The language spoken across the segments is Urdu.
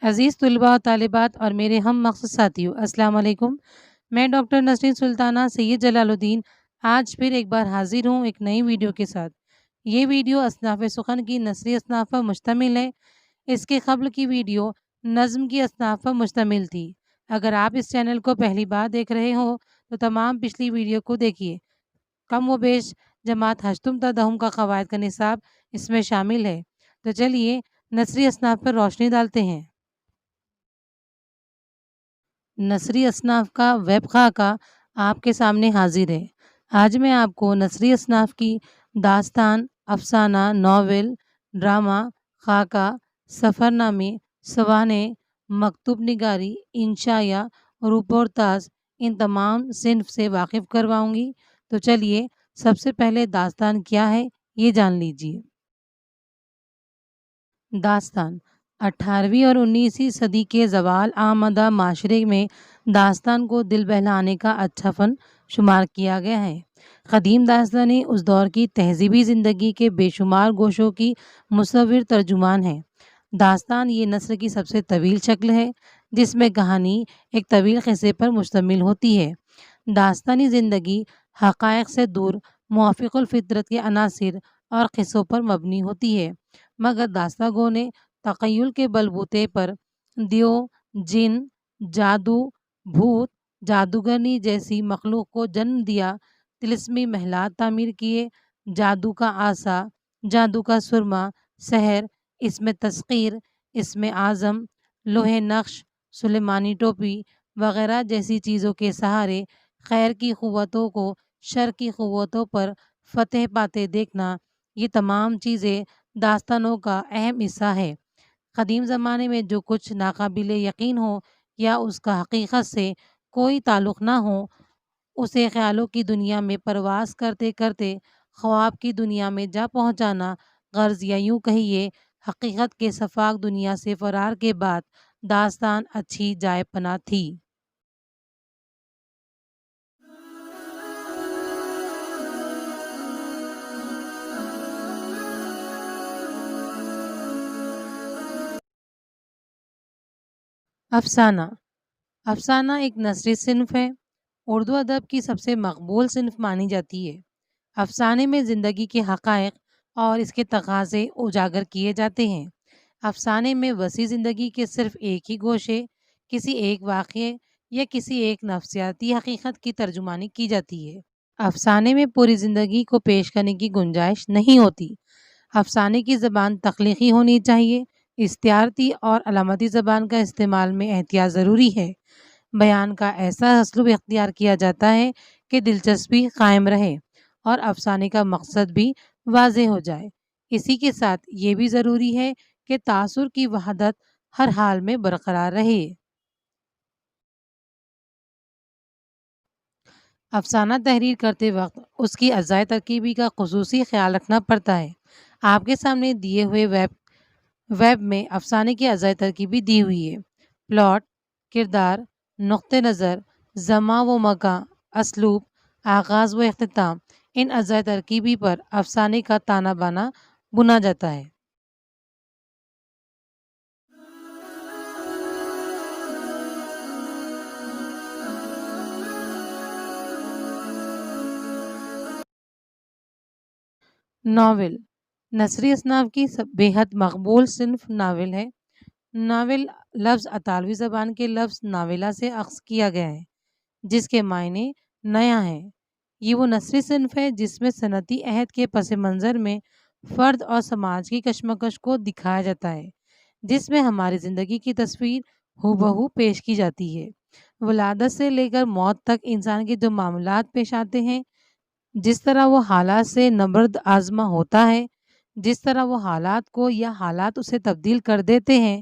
عزیز طلباء و طالبات اور میرے ہم مقصد ساتھیوں، السلام علیکم۔ میں ڈاکٹر نسرین سلطانہ سید جلال الدین آج پھر ایک بار حاضر ہوں ایک نئی ویڈیو کے ساتھ۔ یہ ویڈیو اصناف سخن کی نثری اصناف پر مشتمل ہے۔ اس کے قبل کی ویڈیو نظم کی اصناف پر مشتمل تھی۔ اگر آپ اس چینل کو پہلی بار دیکھ رہے ہو تو تمام پچھلی ویڈیو کو دیکھیے۔ کم و بیش جماعت ہشتم تا دہم کا قواعد کا نصاب اس میں شامل ہے۔ تو چلیے نثری اصناف پر روشنی ڈالتے ہیں۔ نثری اصناف کا ویب خاکہ آپ کے سامنے حاضر ہے۔ آج میں آپ کو نثری اصناف کی داستان، افسانہ، ناول، ڈرامہ، خاکہ، سفرنامے، سوانح، مکتوب نگاری، انشائیہ، رپورتاژ ان تمام صنف سے واقف کرواؤں گی۔ تو چلیے سب سے پہلے داستان کیا ہے یہ جان لیجیے۔ داستان 18ویں اور 19ویں صدی کے زوال آمدہ معاشرے میں داستان کو دل بہلانے کا اچھا فن شمار کیا گیا ہے۔ قدیم داستانیں اس دور کی تہذیبی زندگی کے بے شمار گوشوں کی مصور ترجمان ہیں۔ داستان یہ نثر کی سب سے طویل شکل ہے جس میں کہانی ایک طویل قصے پر مشتمل ہوتی ہے۔ داستانی زندگی حقائق سے دور موافق الفطرت کے عناصر اور قصوں پر مبنی ہوتی ہے، مگر داستہ گو نے تخیل کے بلبوتے پر دیو، جن، جادو، بھوت، جادوگرنی جیسی مخلوق کو جنم دیا، طلسمی محلات تعمیر کیے، جادو کا عصا، جادو کا سرما، سحر، اسم تسخیر، اسم اعظم، لوح نقش، سلیمانی ٹوپی وغیرہ جیسی چیزوں کے سہارے خیر کی قوتوں کو شر کی قوتوں پر فتح پاتے دیکھنا، یہ تمام چیزیں داستانوں کا اہم حصہ ہے۔ قدیم زمانے میں جو کچھ ناقابل یقین ہو یا اس کا حقیقت سے کوئی تعلق نہ ہو، اسے خیالوں کی دنیا میں پرواز کرتے کرتے خواب کی دنیا میں جا پہنچانا، غرض یا یوں کہیے حقیقت کے سفاک دنیا سے فرار کے بعد داستان اچھی جائے پناہ تھی۔ افسانہ افسانہ ایک نثری صنف ہے۔ اردو ادب کی سب سے مقبول صنف مانی جاتی ہے۔ افسانے میں زندگی کے حقائق اور اس کے تقاضے اجاگر کیے جاتے ہیں۔ افسانے میں وسیع زندگی کے صرف ایک ہی گوشے، کسی ایک واقعے یا کسی ایک نفسیاتی حقیقت کی ترجمانی کی جاتی ہے۔ افسانے میں پوری زندگی کو پیش کرنے کی گنجائش نہیں ہوتی۔ افسانے کی زبان تخلیقی ہونی چاہیے۔ استعارتی اور علامتی زبان کا استعمال میں احتیاط ضروری ہے۔ بیان کا ایسا اسلوب اختیار کیا جاتا ہے کہ دلچسپی قائم رہے اور افسانے کا مقصد بھی واضح ہو جائے۔ اسی کے ساتھ یہ بھی ضروری ہے کہ تاثر کی وحدت ہر حال میں برقرار رہے۔ افسانہ تحریر کرتے وقت اس کی اجزائے ترکیبی کا خصوصی خیال رکھنا پڑتا ہے۔ آپ کے سامنے دیے ہوئے ویب میں افسانے کی اجزائے ترکیبی دی ہوئی ہے۔ پلاٹ، کردار، نقطہ نظر، زمان و مکان، اسلوب، آغاز و اختتام، ان اجزائے ترکیبی پر افسانے کا تانا بانا بنا جاتا ہے۔ ناول نثری اصناف کی بے حد مقبول صنف ناول ہے۔ ناول لفظ اطالوی زبان کے لفظ ناویلا سے اخذ کیا گیا ہے جس کے معنی نیا ہے۔ یہ وہ نثری صنف ہے جس میں صنعتی عہد کے پس منظر میں فرد اور سماج کی کشمکش کو دکھایا جاتا ہے، جس میں ہماری زندگی کی تصویر ہو بہو پیش کی جاتی ہے۔ ولادت سے لے کر موت تک انسان کے جو معاملات پیش آتے ہیں، جس طرح وہ حالات سے نبرد آزما ہوتا ہے، جس طرح وہ حالات کو یا حالات اسے تبدیل کر دیتے ہیں،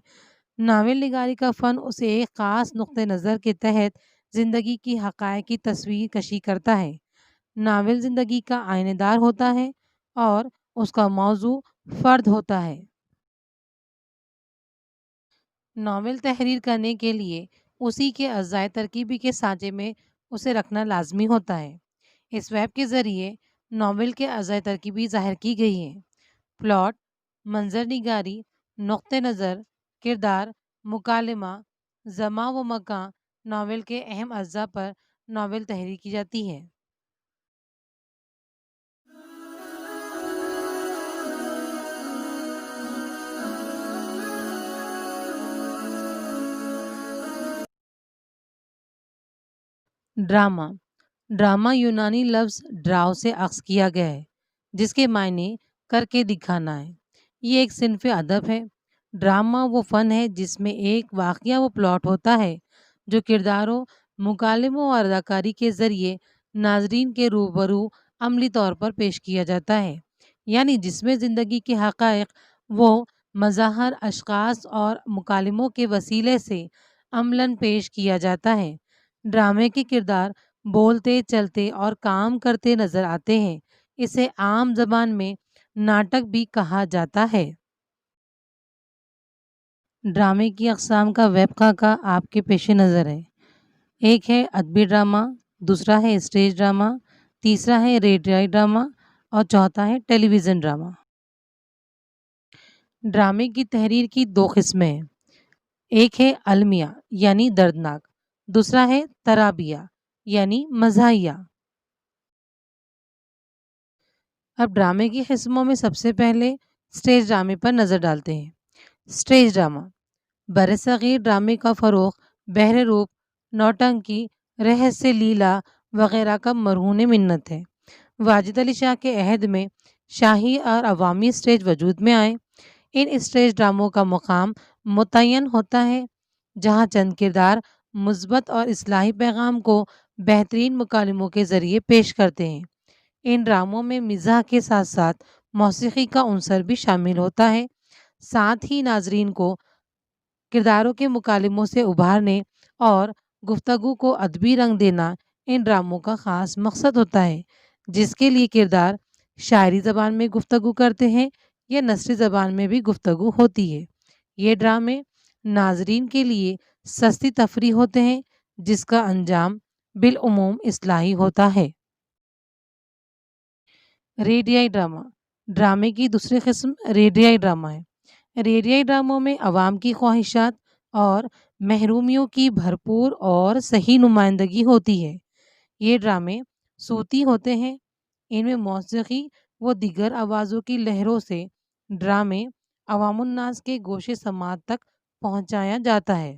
ناول نگاری کا فن اسے ایک خاص نقطہ نظر کے تحت زندگی کی حقائق کی تصویر کشی کرتا ہے۔ ناول زندگی کا آئینہ دار ہوتا ہے اور اس کا موضوع فرد ہوتا ہے۔ ناول تحریر کرنے کے لیے اسی کے اجزائے ترکیبی کے سانچے میں اسے رکھنا لازمی ہوتا ہے۔ اس ویب کے ذریعے ناول کے اجزائے ترکیبی ظاہر کی گئی ہیں۔ پلاٹ، منظر نگاری، نقطہ نظر، کردار، مکالمہ، زماں و مکاں ناول کے اہم اجزاء پر ناول تحریر کی جاتی ہے۔ ڈرامہ، ڈرامہ یونانی لفظ ڈراؤ سے اخذ کیا گیا ہے جس کے معنی کر کے دکھانا ہے۔ یہ ایک صنف ادب ہے۔ ڈرامہ وہ فن ہے جس میں ایک واقعہ و پلاٹ ہوتا ہے جو کرداروں، مکالموں اور اداکاری کے ذریعے ناظرین کے روبرو عملی طور پر پیش کیا جاتا ہے، یعنی جس میں زندگی کے حقائق وہ مظاہر، اشخاص اور مکالموں کے وسیلے سے عملاً پیش کیا جاتا ہے۔ ڈرامے کے کردار بولتے، چلتے اور کام کرتے نظر آتے ہیں۔ اسے عام زبان میں ناٹک بھی کہا جاتا ہے۔ ڈرامے کی اقسام کا ویب خاکہ آپ کے پیش نظر ہے۔ ایک ہے ادبی ڈرامہ، دوسرا ہے اسٹیج ڈرامہ، تیسرا ہے ریڈیائی ڈرامہ اور چوتھا ہے ٹیلی ویژن ڈرامہ۔ ڈرامے کی تحریر کی دو قسمیں ہیں۔ ایک ہے المیہ یعنی دردناک، دوسرا ہے ترابیہ یعنی مزاحیہ۔ اب ڈرامے کی قسموں میں سب سے پہلے اسٹیج ڈرامے پر نظر ڈالتے ہیں۔ اسٹیج ڈرامہ برصغیر ڈرامے کا فروغ بحر روپ، نوٹنکی، رہسیہ لیلا وغیرہ کا مرہون منت ہے۔ واجد علی شاہ کے عہد میں شاہی اور عوامی اسٹیج وجود میں آئے۔ ان اسٹیج ڈراموں کا مقام متعین ہوتا ہے جہاں چند کردار مثبت اور اصلاحی پیغام کو بہترین مکالموں کے ذریعے پیش کرتے ہیں۔ ان ڈراموں میں مزاح کے ساتھ ساتھ موسیقی کا عنصر بھی شامل ہوتا ہے۔ ساتھ ہی ناظرین کو کرداروں کے مکالموں سے ابھارنے اور گفتگو کو ادبی رنگ دینا ان ڈراموں کا خاص مقصد ہوتا ہے، جس کے لیے کردار شاعری زبان میں گفتگو کرتے ہیں یا نثری زبان میں بھی گفتگو ہوتی ہے۔ یہ ڈرامے ناظرین کے لیے سستی تفریح ہوتے ہیں جس کا انجام بالعموم اصلاحی ہوتا ہے۔ ریڈیائی ڈرامہ، ڈرامے کی دوسری قسم ریڈیائی ڈرامہ ہے۔ ریڈیائی ڈراموں میں عوام کی خواہشات اور محرومیوں کی بھرپور اور صحیح نمائندگی ہوتی ہے۔ یہ ڈرامے صوتی ہوتے ہیں۔ ان میں موسیقی و دیگر آوازوں کی لہروں سے ڈرامے عوام الناس کے گوش سماعت تک پہنچایا جاتا ہے۔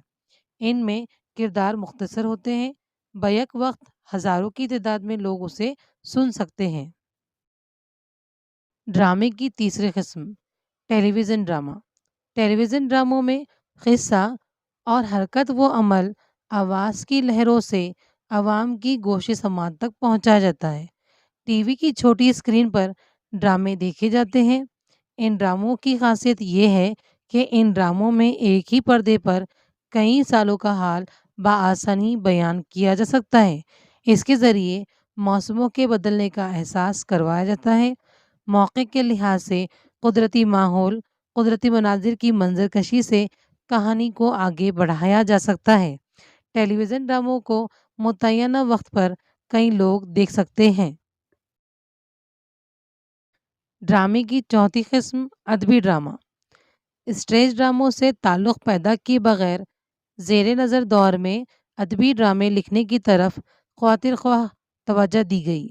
ان میں کردار مختصر ہوتے ہیں، بیک وقت ہزاروں کی تعداد میں لوگ اسے سن سکتے ہیں۔ ڈرامے کی تیسری قسم ٹیلی ویژن ڈرامہ۔ ٹیلی ویژن ڈراموں میں قصہ اور حرکت و عمل آواز کی لہروں سے عوام کی گوش سماعت تک پہنچایا جاتا ہے۔ ٹی وی کی چھوٹی اسکرین پر ڈرامے دیکھے جاتے ہیں۔ ان ڈراموں کی خاصیت یہ ہے کہ ان ڈراموں میں ایک ہی پردے پر کئی سالوں کا حال بآسانی بیان کیا جا سکتا ہے۔ اس کے ذریعے موسموں کے بدلنے کا احساس کروایا جاتا ہے۔ موقع کے لحاظ سے قدرتی ماحول، قدرتی مناظر کی منظر کشی سے کہانی کو آگے بڑھایا جا سکتا ہے۔ ٹیلی ویژن ڈراموں کو متعینہ وقت پر کئی لوگ دیکھ سکتے ہیں۔ ڈرامے کی چوتھی قسم ادبی ڈرامہ۔ اسٹیج ڈراموں سے تعلق پیدا کیے بغیر زیر نظر دور میں ادبی ڈرامے لکھنے کی طرف خاطر خواہ توجہ دی گئی۔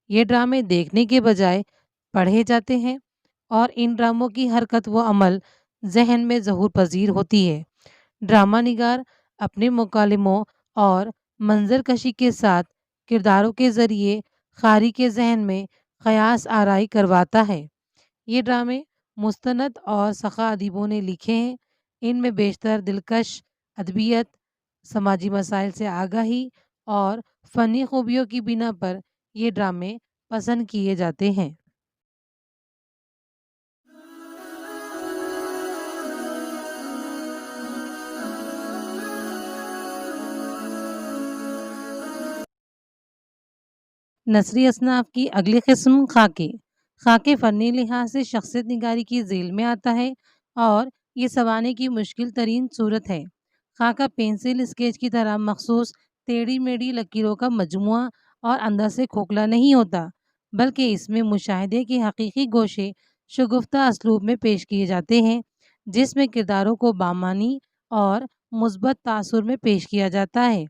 یہ ڈرامے دیکھنے کے بجائے پڑھے جاتے ہیں اور ان ڈراموں کی حرکت و عمل ذہن میں ظہور پذیر ہوتی ہے۔ ڈرامہ نگار اپنے مکالموں اور منظر کشی کے ساتھ کرداروں کے ذریعے قاری کے ذہن میں قیاس آرائی کرواتا ہے۔ یہ ڈرامے مستند اور سخا ادیبوں نے لکھے ہیں۔ ان میں بیشتر دلکش ادبیات، سماجی مسائل سے آگاہی اور فنی خوبیوں کی بنا پر یہ ڈرامے پسند کیے جاتے ہیں۔ نثری اصناف کی اگلی قسم خاکے۔ خاکے فنی لحاظ سے شخصیت نگاری کی ذیل میں آتا ہے اور یہ سنوانے کی مشکل ترین صورت ہے۔ خاکہ پینسل اسکیچ کی طرح مخصوص ٹیڑھی میڑھی لکیروں کا مجموعہ اور اندر سے کھوکھلا نہیں ہوتا، بلکہ اس میں مشاہدے کے حقیقی گوشے شگفتہ اسلوب میں پیش کیے جاتے ہیں، جس میں کرداروں کو بامعنی اور مثبت تاثر میں پیش کیا جاتا ہے۔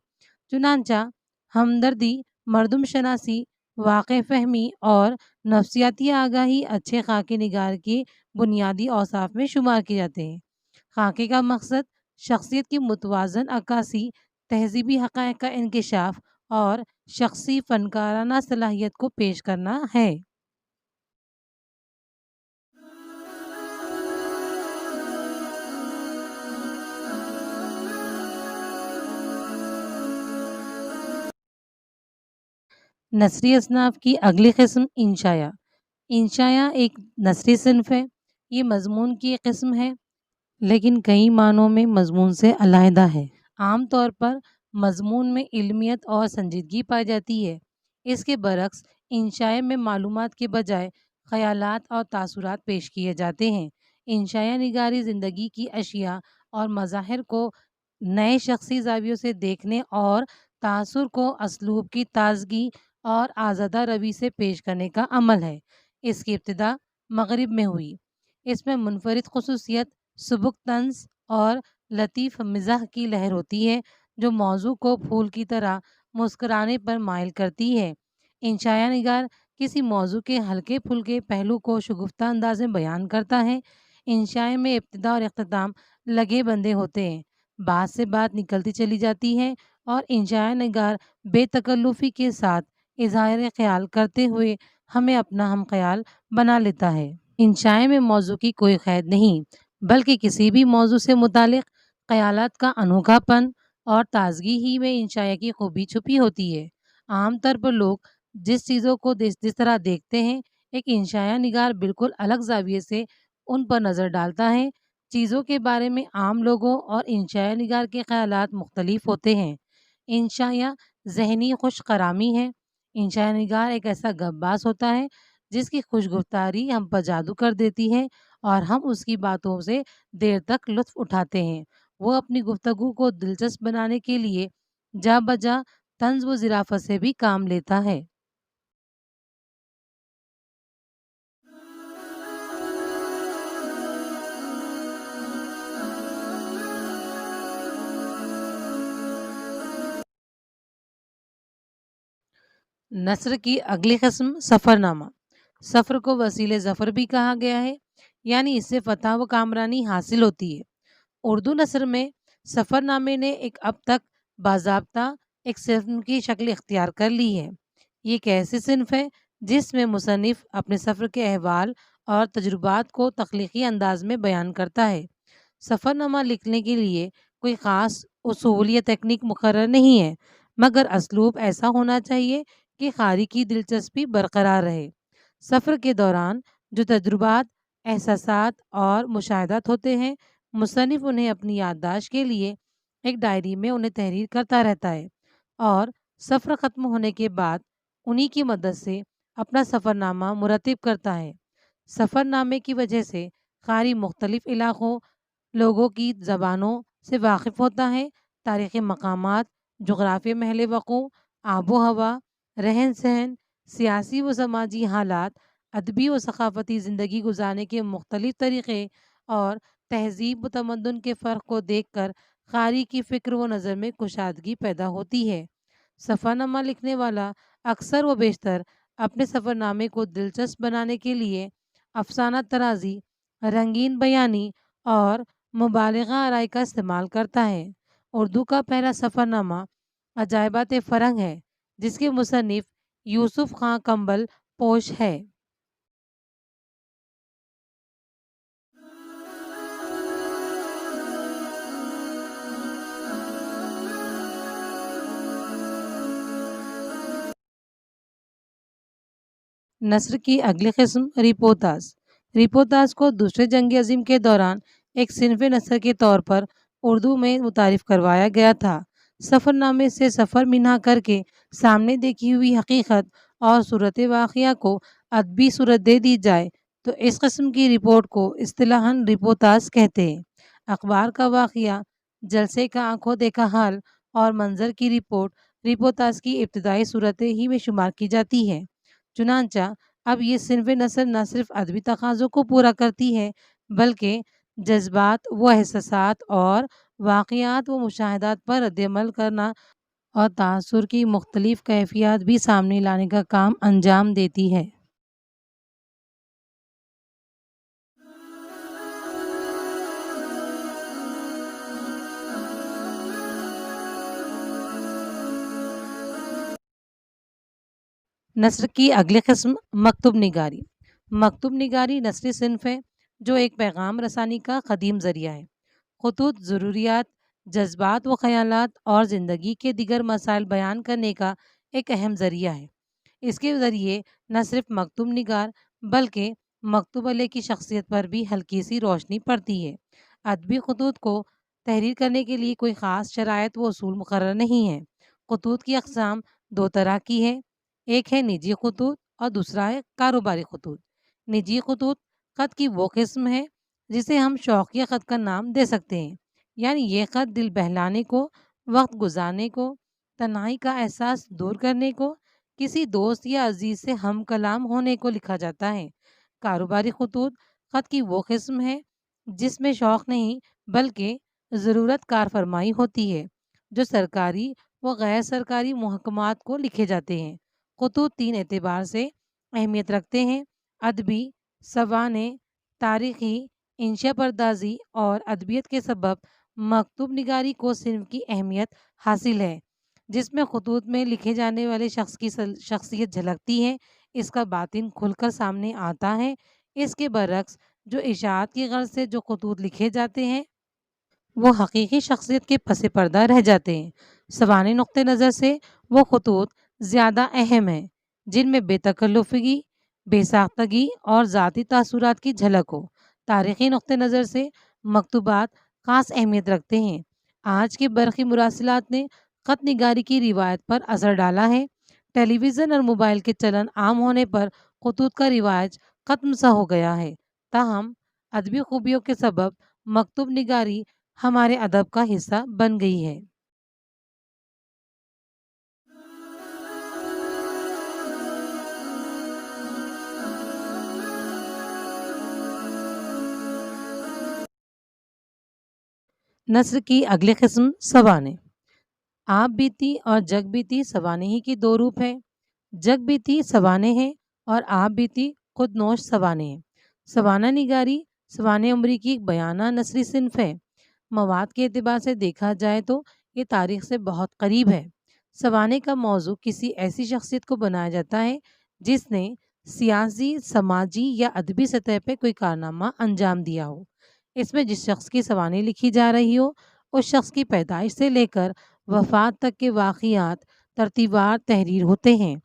چنانچہ ہمدردی، مردم شناسی، واقع فہمی اور نفسیاتی آگاہی اچھے خاکے نگار کے بنیادی اوصاف میں شمار کیے جاتے ہیں۔ خاکے کا مقصد شخصیت کی متوازن عکاسی، تہذیبی حقائق کا انکشاف اور شخصی فنکارانہ صلاحیت کو پیش کرنا ہے۔ نثری اصناف کی اگلی قسم انشاء۔ انشاء ایک نثری صنف ہے۔ یہ مضمون کی ایک قسم ہے لیکن کئی معنوں میں مضمون سے علیحدہ ہے۔ عام طور پر مضمون میں علمیت اور سنجیدگی پائی جاتی ہے۔ اس کے برعکس انشاء میں معلومات کے بجائے خیالات اور تاثرات پیش کیے جاتے ہیں۔ انشاء نگاری زندگی کی اشیاء اور مظاہر کو نئے شخصی زاویوں سے دیکھنے اور تاثر کو اسلوب کی تازگی اور آزادہ روی سے پیش کرنے کا عمل ہے۔ اس کی ابتدا مغرب میں ہوئی۔ اس میں منفرد خصوصیت سبک طنز اور لطیف مزاح کی لہر ہوتی ہے جو موضوع کو پھول کی طرح مسکرانے پر مائل کرتی ہے۔ انشاء نگار کسی موضوع کے ہلکے پھلکے پہلو کو شگفتہ انداز میں بیان کرتا ہے۔ انشاء میں ابتدا اور اختتام لگے بندے ہوتے ہیں، بات سے بات نکلتی چلی جاتی ہے اور انشاء نگار بے تکلفی کے ساتھ اظہار خیال کرتے ہوئے ہمیں اپنا ہم خیال بنا لیتا ہے۔ انشاء میں موضوع کی کوئی قید نہیں بلکہ کسی بھی موضوع سے متعلق خیالات کا انوکھا پن اور تازگی ہی میں انشاء کی خوبی چھپی ہوتی ہے۔ عام طور پر لوگ جس چیزوں کو جس طرح دیکھتے ہیں، ایک انشاء نگار بالکل الگ زاویے سے ان پر نظر ڈالتا ہے۔ چیزوں کے بارے میں عام لوگوں اور انشاء نگار کے خیالات مختلف ہوتے ہیں۔ انشاء ذہنی خوش قرامی ہے۔ انشاء نگار ایک ایسا گپباز ہوتا ہے جس کی خوش گفتاری ہم پر جادو کر دیتی ہے اور ہم اس کی باتوں سے دیر تک لطف اٹھاتے ہیں۔ وہ اپنی گفتگو کو دلچسپ بنانے کے لیے جا بجا طنز و ظرافت سے بھی کام لیتا ہے۔ نثر کی اگلی قسم سفر نامہ۔ سفر کو وسیلے ظفر بھی کہا گیا ہے، یعنی اس سے فتح و کامرانی حاصل ہوتی ہے۔ اردو نثر میں سفر نامے نے ایک اب تک باضابطہ ایک صنف کی شکل اختیار کر لی ہے۔ یہ ایک ایسی صنف ہے جس میں مصنف اپنے سفر کے احوال اور تجربات کو تخلیقی انداز میں بیان کرتا ہے۔ سفر نامہ لکھنے کے لیے کوئی خاص اصول یا تکنیک مقرر نہیں ہے، مگر اسلوب ایسا ہونا چاہیے کہ قاری کی دلچسپی برقرار رہے۔ سفر کے دوران جو تجربات، احساسات اور مشاہدات ہوتے ہیں، مصنف انہیں اپنی یادداشت کے لیے ایک ڈائری میں انہیں تحریر کرتا رہتا ہے اور سفر ختم ہونے کے بعد انہی کی مدد سے اپنا سفر نامہ مرتب کرتا ہے۔ سفر نامے کی وجہ سے قاری مختلف علاقوں، لوگوں کی زبانوں سے واقف ہوتا ہے، تاریخی مقامات، جغرافیہ محل وقوع، آب و ہوا، رہن سہن، سیاسی و سماجی حالات، ادبی و ثقافتی زندگی گزارنے کے مختلف طریقے اور تہذیب و تمدن کے فرق کو دیکھ کر قاری کی فکر و نظر میں کشادگی پیدا ہوتی ہے۔ سفر نامہ لکھنے والا اکثر و بیشتر اپنے سفر نامے کو دلچسپ بنانے کے لیے افسانہ طرازی، رنگین بیانی اور مبالغہ آرائی کا استعمال کرتا ہے۔ اردو کا پہلا سفر نامہ عجائبات فرنگ ہے جس کے مصنف یوسف خاں کمبل پوش ہے۔ نثر کی اگلی قسم ریپوتاز۔ ریپوتاز کو دوسرے جنگ عظیم کے دوران ایک صنف نثر کے طور پر اردو میں متعارف کروایا گیا تھا۔ سفر نامے سے سفر منہا کر کے سامنے دیکھی ہوئی حقیقت اور صورت واقعہ کو ادبی صورت دے دی جائے تو اس قسم کی رپورٹ کو اصطلاحاً ریپوتاز کہتے ہیں۔ اخبار کا واقعہ، جلسے کا آنکھوں دیکھا حال اور منظر کی رپورٹ ریپوتاز کی ابتدائی صورتیں ہی میں شمار کی جاتی ہے۔ چنانچہ اب یہ صنف نثر نہ صرف ادبی تقاضوں کو پورا کرتی ہے بلکہ جذبات و احساسات اور واقعات و مشاہدات پر رد عمل کرنا اور تاثر کی مختلف کیفیات بھی سامنے لانے کا کام انجام دیتی ہے۔ نثر کی اگلی قسم مکتوب نگاری۔ مکتوب نگاری نثری صنف ہے جو ایک پیغام رسانی کا قدیم ذریعہ ہے۔ خطوط ضروریات، جذبات و خیالات اور زندگی کے دیگر مسائل بیان کرنے کا ایک اہم ذریعہ ہے۔ اس کے ذریعے نہ صرف مکتوب نگار بلکہ مکتوب علیہ کی شخصیت پر بھی ہلکی سی روشنی پڑتی ہے۔ ادبی خطوط کو تحریر کرنے کے لیے کوئی خاص شرائط و اصول مقرر نہیں ہے۔ خطوط کی اقسام دو طرح کی ہے، ایک ہے نجی خطوط اور دوسرا ہے کاروباری خطوط۔ نجی خطوط خط کی وہ قسم ہے جسے ہم شوقیہ خط کا نام دے سکتے ہیں، یعنی یہ خط دل بہلانے کو، وقت گزارنے کو، تنہائی کا احساس دور کرنے کو، کسی دوست یا عزیز سے ہم کلام ہونے کو لکھا جاتا ہے۔ کاروباری خطوط خط کی وہ قسم ہے جس میں شوق نہیں بلکہ ضرورت کار فرمائی ہوتی ہے، جو سرکاری و غیر سرکاری محکمات کو لکھے جاتے ہیں۔ خطوط تین اعتبار سے اہمیت رکھتے ہیں: ادبی، سوانح، تاریخی، انشا پردازی اور ادبیت کے سبب مکتوب نگاری کو صنف کی اہمیت حاصل ہے۔ جس میں خطوط میں لکھے جانے والے شخص کی شخصیت جھلکتی ہے، اس کا باطن کھل کر سامنے آتا ہے۔ اس کے برعکس جو اشاعت کی غرض سے جو خطوط لکھے جاتے ہیں وہ حقیقی شخصیت کے پس پردہ رہ جاتے ہیں۔ سوانح نقطہ نظر سے وہ خطوط زیادہ اہم ہیں جن میں بے تکلفگی، بے ساختگی اور ذاتی تاثرات کی جھلک ہو۔ تاریخی نقطہ نظر سے مکتوبات خاص اہمیت رکھتے ہیں۔ آج کے برقی مراسلات نے خط نگاری کی روایت پر اثر ڈالا ہے۔ ٹیلی ویژن اور موبائل کے چلن عام ہونے پر خطوط کا رواج ختم سا ہو گیا ہے، تاہم ادبی خوبیوں کے سبب مکتوب نگاری ہمارے ادب کا حصہ بن گئی ہے۔ نثر کی اگلی قسم سوانح۔ آپ بیتی اور جگ بیتی سوانح ہی کی دو روپ ہیں۔ جگ بیتی سوانح ہے اور آپ بیتی خود نوش سوانح ہے۔ سوانح نگاری سوانح عمری کی ایک بیانہ نثری صنف ہے۔ مواد کے اعتبار سے دیکھا جائے تو یہ تاریخ سے بہت قریب ہے۔ سوانح کا موضوع کسی ایسی شخصیت کو بنایا جاتا ہے جس نے سیاسی، سماجی یا ادبی سطح پہ کوئی کارنامہ انجام دیا ہو۔ اس میں جس شخص کی سوانح لکھی جا رہی ہو اس شخص کی پیدائش سے لے کر وفات تک کے واقعات ترتیبوار تحریر ہوتے ہیں،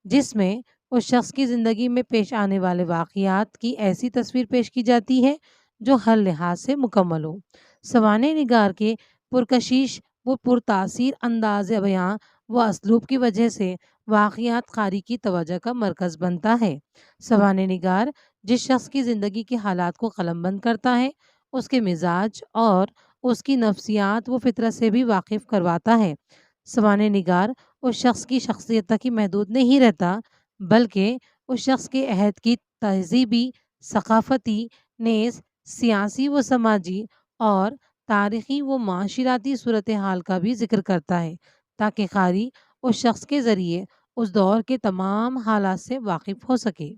جس میں اس شخص کی زندگی میں پیش آنے والے واقعات کی ایسی تصویر پیش کی جاتی ہے جو ہر لحاظ سے مکمل ہو۔ سوانح نگار کے پرکشش و پرتاثیر انداز بیاں و اسلوب کی وجہ سے واقعات قاری کی توجہ کا مرکز بنتا ہے۔ سوانح نگار جس شخص کی زندگی کے حالات کو قلم بند کرتا ہے اس کے مزاج اور اس کی نفسیات و فطرت سے بھی واقف کرواتا ہے۔ سوانح نگار اس شخص کی شخصیت تک ہی محدود نہیں رہتا بلکہ اس شخص کے عہد کی تہذیبی، ثقافتی، نیز سیاسی و سماجی اور تاریخی و معاشراتی صورتحال کا بھی ذکر کرتا ہے تاکہ قاری اس شخص کے ذریعے اس دور کے تمام حالات سے واقف ہو سکے۔